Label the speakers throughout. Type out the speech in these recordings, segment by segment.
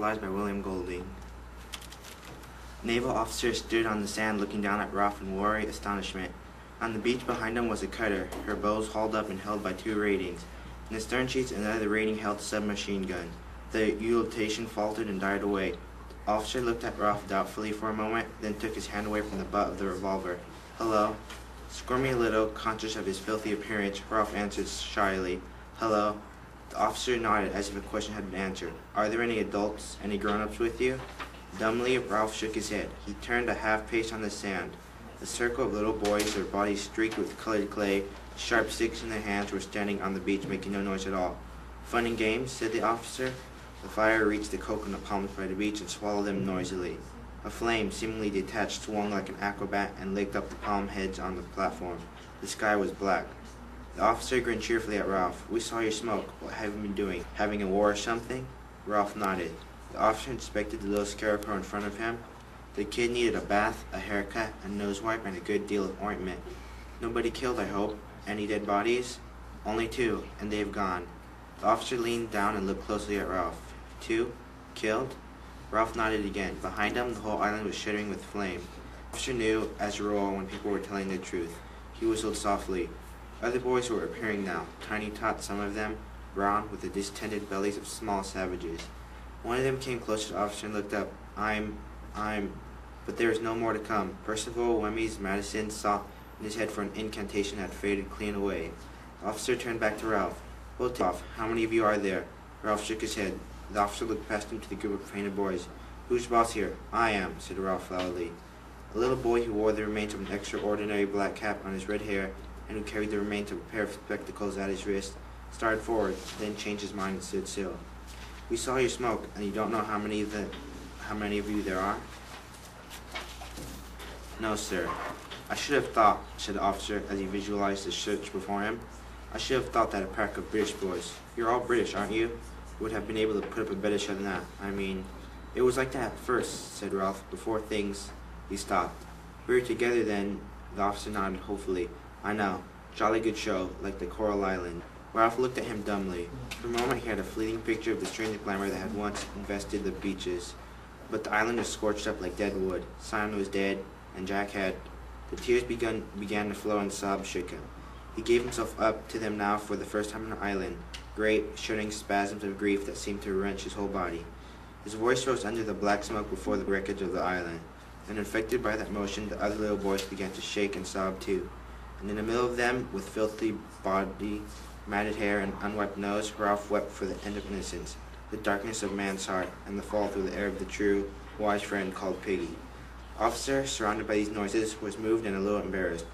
Speaker 1: Butterflies by William Golding. Naval officer stood on the sand looking down at Ralph in worried astonishment. On the beach behind him was a cutter, her bows hauled up and held by 2 ratings. In the stern sheets, another rating held a submachine gun. The utilization faltered and died away. The officer looked at Ralph doubtfully for a moment, then took his hand away from the butt of the revolver. "Hello?" Squirming a little, conscious of his filthy appearance, Ralph answered shyly, "Hello." The officer nodded as if a question had been answered. "Are there any adults, any grown-ups with you?" Dumbly, Ralph shook his head. He turned a half-pace on the sand. A circle of little boys, their bodies streaked with colored clay, sharp sticks in their hands, were standing on the beach making no noise at all. "Fun and games?" said the officer. The fire reached the coconut palms by the beach and swallowed them noisily. A flame, seemingly detached, swung like an acrobat and licked up the palm heads on the platform. The sky was black. The officer grinned cheerfully at Ralph. "We saw your smoke. What have you been doing? Having a war or something?" Ralph nodded. The officer inspected the little scarecrow in front of him. The kid needed a bath, a haircut, a nose wipe, and a good deal of ointment. "Nobody killed, I hope. Any dead bodies?" "Only 2, and they've gone." The officer leaned down and looked closely at Ralph. 2? Killed? Ralph nodded again. Behind him, the whole island was shuddering with flame. The officer knew, as a rule, when people were telling the truth. He whistled softly. Other boys were appearing now, tiny tots, some of them, brown, with the distended bellies of small savages. One of them came close to the officer and looked up. I'm... But there was no more to come. Percival, Wemyss, Madison saw in his head for an incantation had faded clean away. The officer turned back to Ralph. "We'll take off. How many of you are there?" Ralph shook his head. The officer looked past him to the group of painted boys. "Who's boss here?" "I am," said Ralph loudly. A little boy who wore the remains of an extraordinary black cap on his red hair and who carried the remains of a pair of spectacles at his wrist started forward, then changed his mind and stood still. "We saw your smoke, and you don't know how many of you there are?" "No, sir." "I should have thought," said the officer as he visualized the search before him. "I should have thought that a pack of British boys. You're all British, aren't you? Would have been able to put up a better show than that. I mean, it was like that at first," said Ralph, "before things—" He stopped. "We were together then." The officer nodded hopefully. "I know. Jolly good show, like the Coral Island." Ralph looked at him dumbly. For a moment he had a fleeting picture of the strange glamour that had once invested the beaches. But the island was scorched up like dead wood. Simon was dead, and Jack had... The tears began to flow and sobs shook him. He gave himself up to them now for the first time on the island, great, shuddering spasms of grief that seemed to wrench his whole body. His voice rose under the black smoke before the wreckage of the island, and infected by that motion the other little boys began to shake and sob too. And in the middle of them, with filthy body, matted hair, and unwiped nose, Ralph wept for the end of innocence, the darkness of man's heart, and the fall through the air of the true, wise friend called Piggy. The officer, surrounded by these noises, was moved and a little embarrassed.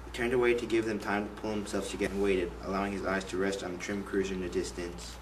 Speaker 1: He turned away to give them time to pull themselves together and waited, allowing his eyes to rest on the trim cruiser in the distance.